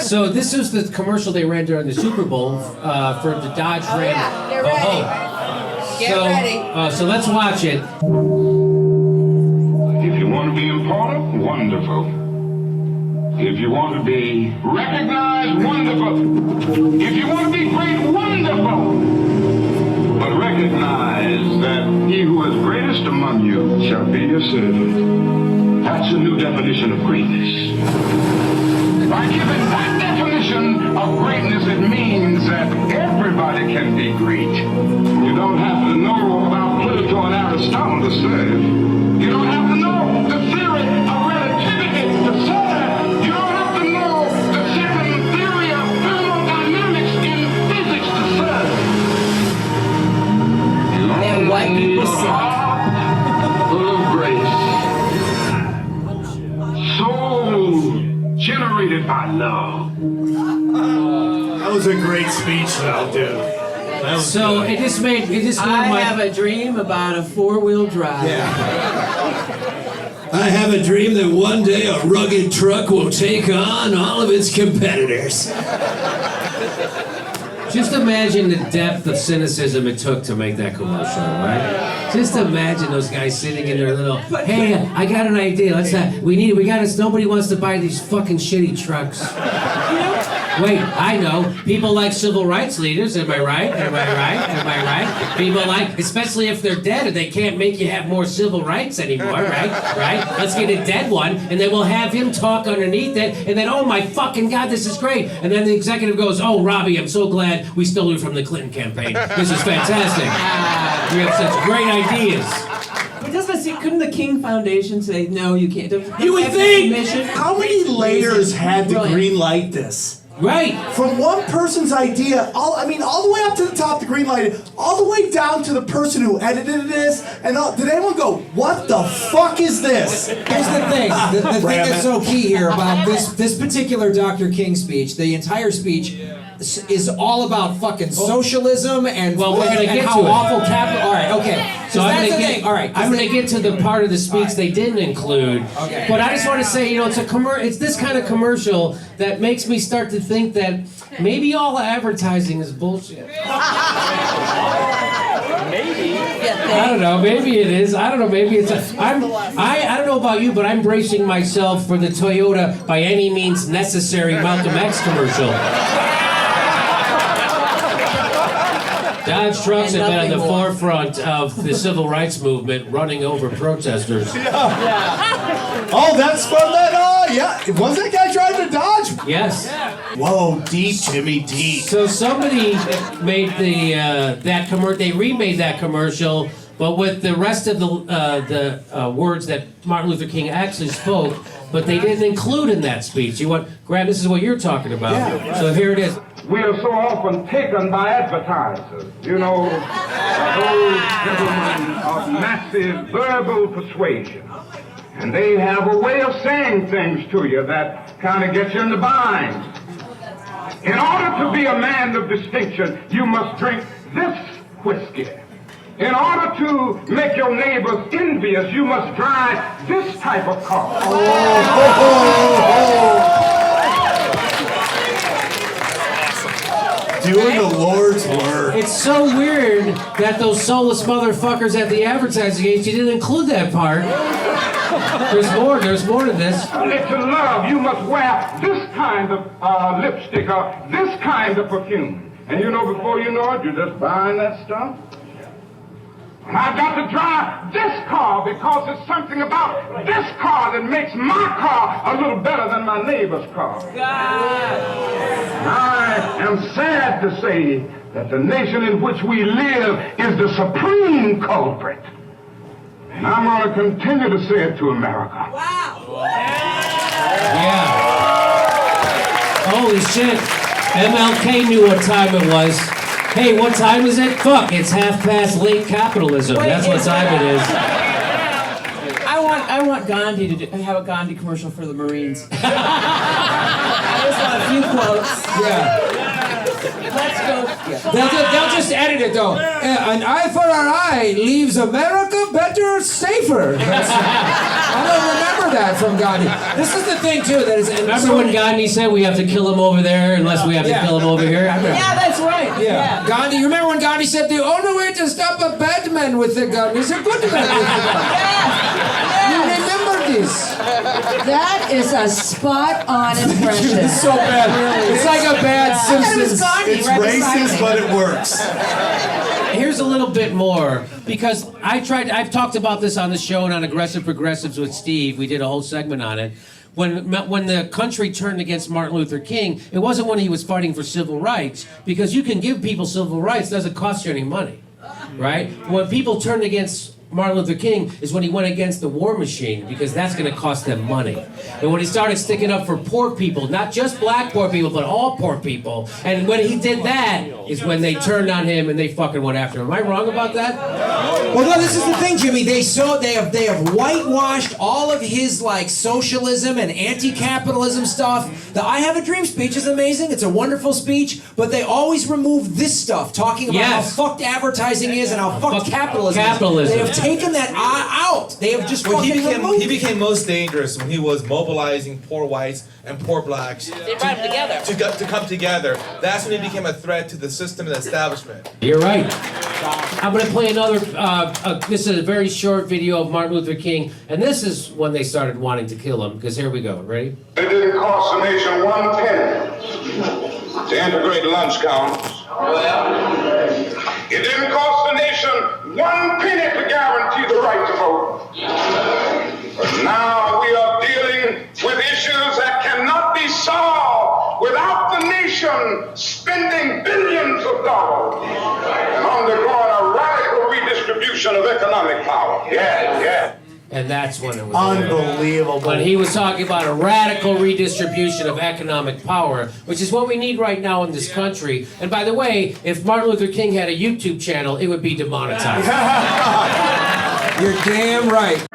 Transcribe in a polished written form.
So this is the commercial they ran during the Super Bowl for the Dodge Ram. Yeah, get ready. Get ready. So let's watch it. If you want to be important, wonderful. If you want to be recognized, wonderful. If you want to be great, wonderful. But recognize that he who is greatest among you shall be your servant. That's a new definition of greatness. By giving that definition of greatness, it means that everybody can be great. You don't have to know about Plato and Aristotle to serve. You don't have to know the theory of relativity to serve. You don't have to know the second theory of thermodynamics in physics to serve. And white people suck. Full of grace. Soul generated by love. That was a great speech, though, dude. So it just made I have a dream about a four-wheel drive. I have a dream that one day a rugged truck will take on all of its competitors. Just imagine the depth of cynicism it took to make that commercial, right? Just imagine those guys sitting in their little, hey, I got an idea. Nobody wants to buy these fucking shitty trucks. Wait, I know. People like civil rights leaders, am I right? Am I right? Am I right? People like, especially if they're dead and they can't make you have more civil rights anymore, right? Right? Let's get a dead one, and then we'll have him talk underneath it, and then, oh my fucking God, this is great. And then the executive goes, oh, Robbie, I'm so glad we stole you from the Clinton campaign. This is fantastic. You have such great ideas. But couldn't the King Foundation say, no, you can't? You would think! Mission? How many layers had to green light this? Right. From one person's idea, all the way up to the top, the green light, all the way down to the person who edited this, and did anyone go, what the fuck is this? Here's the thing. The thing that's so key here about this particular Dr. King speech, the entire speech is all about fucking socialism and we're gonna get how to it. awful capital. All right, okay. So I'm gonna get to the part of the speech right. they didn't include. Okay. But I just want to say, it's this kind of commercial that makes me start to think that maybe all advertising is bullshit. Maybe. I don't know. Maybe it is. I don't know. Maybe it's. I don't know about you, but I'm bracing myself for the Toyota by any means necessary Malcolm X commercial. Dodge trucks have been on the forefront of the civil rights movement, running over protesters. Yeah. Oh, that's from that. Yeah. Was that guy driving a Dodge? Yes. Whoa, deep, Jimmy, deep. So somebody made that commercial. They remade that commercial, but with the rest of the words that Martin Luther King actually spoke, but they didn't include in that speech. Grant, this is what you're talking about. Yeah. So here it is. We are so often taken by advertisers, those gentlemen of massive verbal persuasion. And they have a way of saying things to you that kind of gets you in the bind. In order to be a man of distinction, you must drink this whiskey. In order to make your neighbors envious, you must drive this type of car. Doing the Lord's work. It's so weird that those soulless motherfuckers at the advertising agency didn't include that part. There's more to this. To love, you must wear this kind of lipstick or this kind of perfume. And before you know it, you're just buying that stuff. And I've got to drive this car because there's something about this car that makes my car a little better than my neighbor's car. I am sad to say that the nation in which we live is the supreme culprit. And I'm going to continue to say it to America. Yeah. Holy shit. MLK knew what time it was. Hey, what time is it? Fuck, it's half past late capitalism. That's what time it is. I want Gandhi to have a Gandhi commercial for the Marines. I just want a few quotes. Yeah. Let's go. They'll just edit it though. An eye for an eye leaves America better, safer. I don't remember that from Gandhi. This is the thing too. That is. Remember when Gandhi said we have to kill him over there unless we have to kill him over here? Yeah, that's right. Yeah. Gandhi. You remember when Gandhi said the only way to stop a bad man with a gun is a good man with a gun. You remember this? That is a spot-on impression. It's so bad. It's like a bad Simpsons. It's racist, but it works. Here's a little bit more because I've talked about this on the show and on Aggressive Progressives with Steve. We did a whole segment on it. When the country turned against Martin Luther King, it wasn't when he was fighting for civil rights, because you can give people civil rights, it doesn't cost you any money, right? When people turned against Martin Luther King is when he went against the war machine, because that's going to cost them money. And when he started sticking up for poor people, not just black poor people, but all poor people, and when he did that is when they turned on him and they fucking went after him. Am I wrong about that? Well, no, this is the thing, Jimmy. They have whitewashed all of his like socialism and anti-capitalism stuff. The "I Have a Dream" speech is amazing. It's a wonderful speech, but they always remove this stuff, talking about how fucked advertising is and how fucked capitalism is. They have taken that out. They have just Well, he removed it. became most dangerous when he was mobilizing poor whites and poor blacks They brought them together. to come together. That's when he became a threat to the system and the establishment. You're right. I'm going to play another, this is a very short video of Martin Luther King, and this is when they started wanting to kill him, because here we go. Ready? It didn't cost the nation 1 penny to integrate lunch counters. It didn't cost the nation 1 penny to guarantee the right to vote. But now we are dealing with issues that cannot be solved without the nation spending billions of dollars and undergoing a radical redistribution of economic power. Yeah. And that's when it was Unbelievable. When he was talking about a radical redistribution of economic power, which is what we need right now in this country. And by the way, if Martin Luther King had a YouTube channel, it would be demonetized. You're damn right.